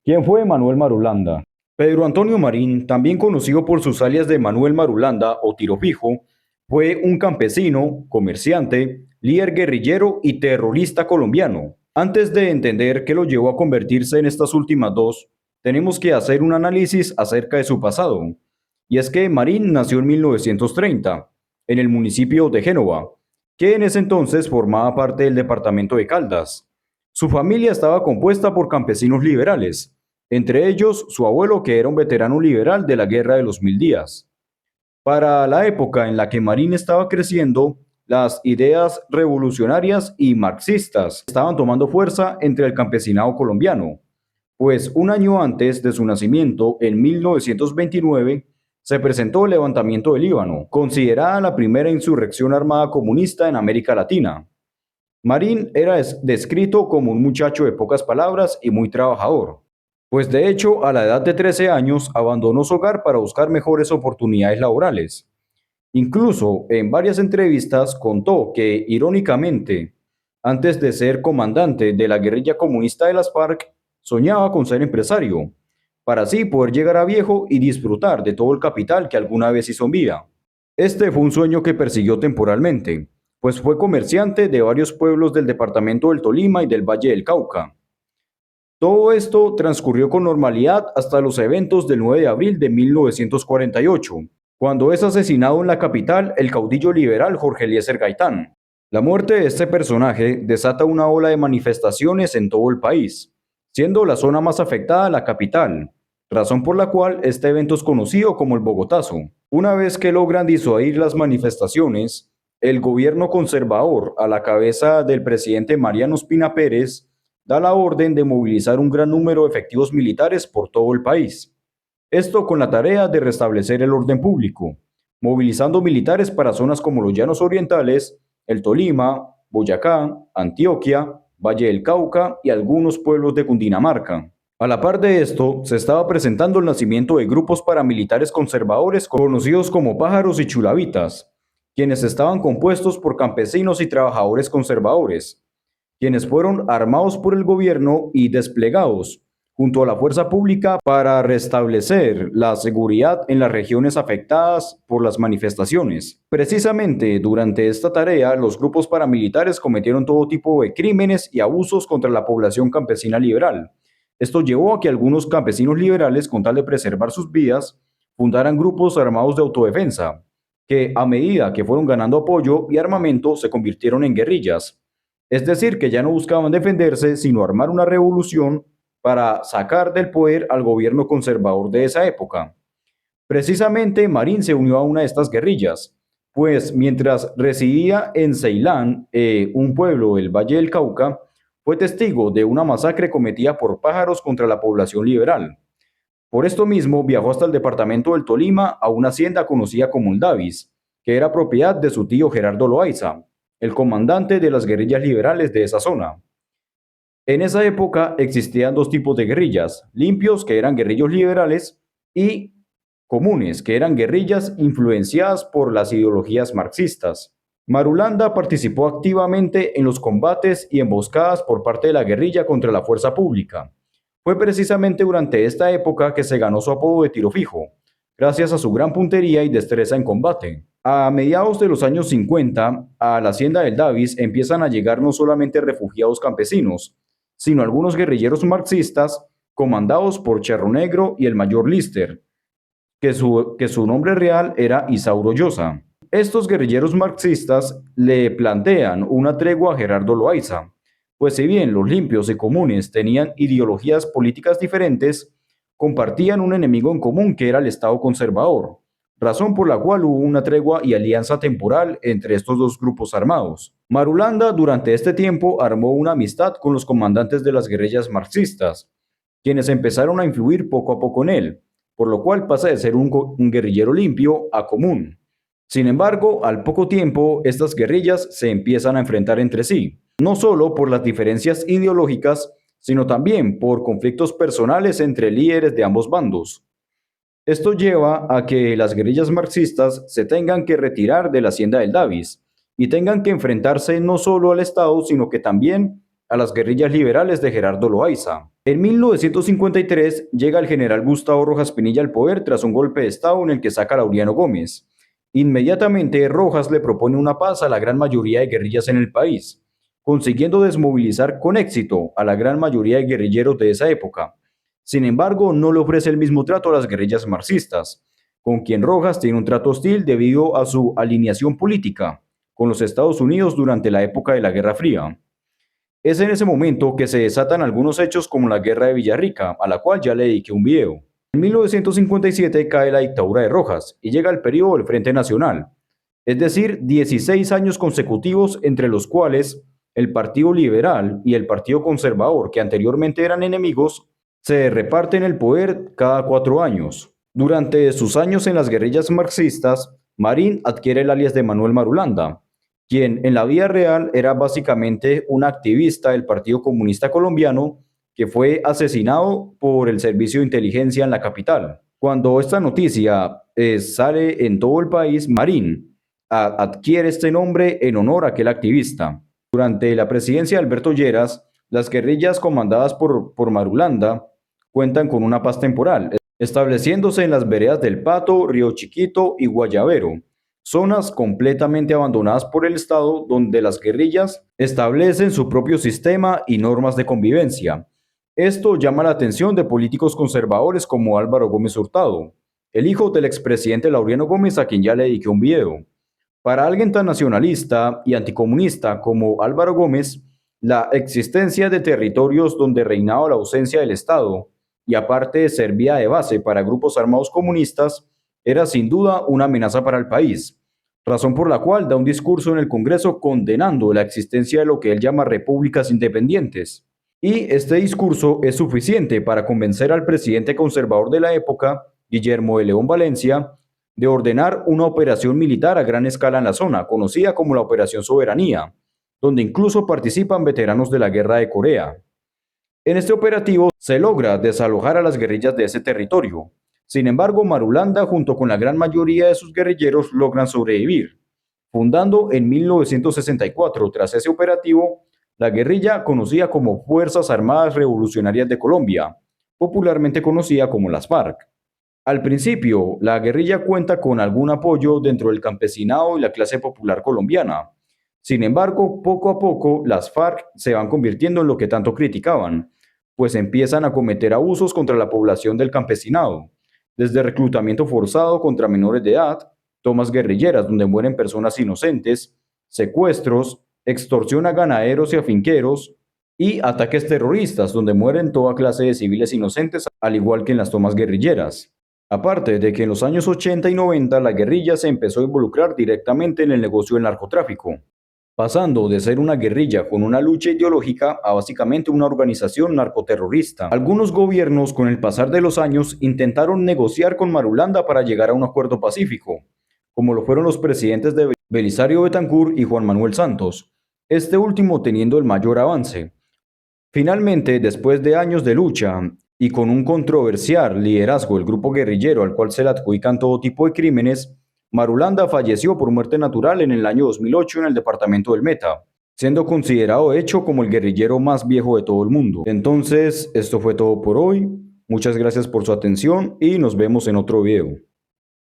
¿Quién fue Manuel Marulanda? Pedro Antonio Marín, también conocido por sus alias de Manuel Marulanda o Tiro Fijo, fue un campesino, comerciante, líder guerrillero y terrorista colombiano. Antes de entender qué lo llevó a convertirse en estas últimas dos, tenemos que hacer un análisis acerca de su pasado. Y es que Marín nació en 1930, en el municipio de Génova, que en ese entonces formaba parte del departamento de Caldas. Su familia estaba compuesta por campesinos liberales, entre ellos su abuelo, que era un veterano liberal de la Guerra de los Mil Días. Para la época en la que Marín estaba creciendo, las ideas revolucionarias y marxistas estaban tomando fuerza entre el campesinado colombiano, pues un año antes de su nacimiento, en 1929, se presentó el levantamiento del Líbano, considerada la primera insurrección armada comunista en América Latina. Marín era descrito como un muchacho de pocas palabras y muy trabajador, pues de hecho a la edad de 13 años abandonó su hogar para buscar mejores oportunidades laborales. Incluso en varias entrevistas contó que, irónicamente, antes de ser comandante de la guerrilla comunista de las FARC, soñaba con ser empresario, para así poder llegar a viejo y disfrutar de todo el capital que alguna vez hizo en vida. Este fue un sueño que persiguió temporalmente, pues fue comerciante de varios pueblos del departamento del Tolima y del Valle del Cauca. Todo esto transcurrió con normalidad hasta los eventos del 9 de abril de 1948, cuando es asesinado en la capital el caudillo liberal Jorge Eliezer Gaitán. La muerte de este personaje desata una ola de manifestaciones en todo el país, siendo la zona más afectada la capital, razón por la cual este evento es conocido como el Bogotazo. Una vez que logran disuadir las manifestaciones, el gobierno conservador, a la cabeza del presidente Mariano Ospina Pérez, da la orden de movilizar un gran número de efectivos militares por todo el país. Esto con la tarea de restablecer el orden público, movilizando militares para zonas como los Llanos Orientales, el Tolima, Boyacá, Antioquia, Valle del Cauca y algunos pueblos de Cundinamarca. A la par de esto, se estaba presentando el nacimiento de grupos paramilitares conservadores conocidos como pájaros y chulavitas, quienes estaban compuestos por campesinos y trabajadores conservadores, quienes fueron armados por el gobierno y desplegados junto a la fuerza pública para restablecer la seguridad en las regiones afectadas por las manifestaciones. Precisamente durante esta tarea, los grupos paramilitares cometieron todo tipo de crímenes y abusos contra la población campesina liberal. Esto llevó a que algunos campesinos liberales, con tal de preservar sus vidas, fundaran grupos armados de autodefensa, que a medida que fueron ganando apoyo y armamento se convirtieron en guerrillas. Es decir, que ya no buscaban defenderse, sino armar una revolución para sacar del poder al gobierno conservador de esa época. Precisamente Marín se unió a una de estas guerrillas, pues mientras residía en Ceilán, un pueblo del Valle del Cauca, fue testigo de una masacre cometida por pájaros contra la población liberal. Por esto mismo viajó hasta el departamento del Tolima a una hacienda conocida como el Davis, que era propiedad de su tío Gerardo Loaiza, el comandante de las guerrillas liberales de esa zona. En esa época existían dos tipos de guerrillas: limpios, que eran guerrillos liberales, y comunes, que eran guerrillas influenciadas por las ideologías marxistas. Marulanda participó activamente en los combates y emboscadas por parte de la guerrilla contra la fuerza pública. Fue precisamente durante esta época que se ganó su apodo de Tiro Fijo, gracias a su gran puntería y destreza en combate. A mediados de los años 50, a la hacienda del Davis empiezan a llegar no solamente refugiados campesinos, sino algunos guerrilleros marxistas comandados por Cherro Negro y el mayor Lister, que su nombre real era Isauro Llosa. Estos guerrilleros marxistas le plantean una tregua a Gerardo Loaiza, pues si bien los limpios y comunes tenían ideologías políticas diferentes, compartían un enemigo en común que era el Estado conservador, razón por la cual hubo una tregua y alianza temporal entre estos dos grupos armados. Marulanda durante este tiempo armó una amistad con los comandantes de las guerrillas marxistas, quienes empezaron a influir poco a poco en él, por lo cual pasa de ser un guerrillero limpio a común. Sin embargo, al poco tiempo, estas guerrillas se empiezan a enfrentar entre sí, no solo por las diferencias ideológicas, sino también por conflictos personales entre líderes de ambos bandos. Esto lleva a que las guerrillas marxistas se tengan que retirar de la hacienda del Davis y tengan que enfrentarse no solo al Estado, sino que también a las guerrillas liberales de Gerardo Loaiza. En 1953 llega el general Gustavo Rojas Pinilla al poder tras un golpe de estado en el que saca a Laureano Gómez. Inmediatamente Rojas le propone una paz a la gran mayoría de guerrillas en el país, consiguiendo desmovilizar con éxito a la gran mayoría de guerrilleros de esa época. Sin embargo, no le ofrece el mismo trato a las guerrillas marxistas, con quien Rojas tiene un trato hostil debido a su alineación política con los Estados Unidos durante la época de la Guerra Fría. Es en ese momento que se desatan algunos hechos como la Guerra de Villarrica, a la cual ya le dediqué un video. En 1957 cae la dictadura de Rojas y llega el periodo del Frente Nacional, es decir, 16 años consecutivos entre los cuales el Partido Liberal y el Partido Conservador, que anteriormente eran enemigos, se reparten el poder cada 4 años. Durante sus años en las guerrillas marxistas, Marín adquiere el alias de Manuel Marulanda, quien en la vida real era básicamente un activista del Partido Comunista Colombiano que fue asesinado por el Servicio de Inteligencia en la capital. Cuando esta noticia sale en todo el país, Marín adquiere este nombre en honor a aquel activista. Durante la presidencia de Alberto Lleras, las guerrillas comandadas por Marulanda cuentan con una paz temporal, estableciéndose en las veredas del Pato, Río Chiquito y Guayabero, zonas completamente abandonadas por el Estado donde las guerrillas establecen su propio sistema y normas de convivencia. Esto llama la atención de políticos conservadores como Álvaro Gómez Hurtado, el hijo del expresidente Laureano Gómez, a quien ya le dediqué un video. Para alguien tan nacionalista y anticomunista como Álvaro Gómez, la existencia de territorios donde reinaba la ausencia del Estado y aparte servía de base para grupos armados comunistas era sin duda una amenaza para el país, razón por la cual da un discurso en el Congreso condenando la existencia de lo que él llama repúblicas independientes. Y este discurso es suficiente para convencer al presidente conservador de la época, Guillermo de León Valencia, de ordenar una operación militar a gran escala en la zona, conocida como la Operación Soberanía, donde incluso participan veteranos de la Guerra de Corea. En este operativo se logra desalojar a las guerrillas de ese territorio. Sin embargo, Marulanda, junto con la gran mayoría de sus guerrilleros, logran sobrevivir, fundando en 1964, tras ese operativo, la guerrilla conocida como Fuerzas Armadas Revolucionarias de Colombia, popularmente conocida como las FARC. Al principio, la guerrilla cuenta con algún apoyo dentro del campesinado y la clase popular colombiana. Sin embargo, poco a poco, las FARC se van convirtiendo en lo que tanto criticaban, pues empiezan a cometer abusos contra la población del campesinado, desde reclutamiento forzado contra menores de edad, tomas guerrilleras donde mueren personas inocentes, secuestros, extorsión a ganaderos y a finqueros, y ataques terroristas donde mueren toda clase de civiles inocentes, al igual que en las tomas guerrilleras. Aparte de que en los años 80 y 90 la guerrilla se empezó a involucrar directamente en el negocio del narcotráfico, pasando de ser una guerrilla con una lucha ideológica a básicamente una organización narcoterrorista. Algunos gobiernos con el pasar de los años intentaron negociar con Marulanda para llegar a un acuerdo pacífico, como lo fueron los presidentes de Belisario Betancur y Juan Manuel Santos, este último teniendo el mayor avance. Finalmente, después de años de lucha y con un controversial liderazgo del grupo guerrillero al cual se le adjudican todo tipo de crímenes, Marulanda falleció por muerte natural en el año 2008 en el departamento del Meta, siendo considerado de hecho como el guerrillero más viejo de todo el mundo. Entonces, esto fue todo por hoy. Muchas gracias por su atención y nos vemos en otro video.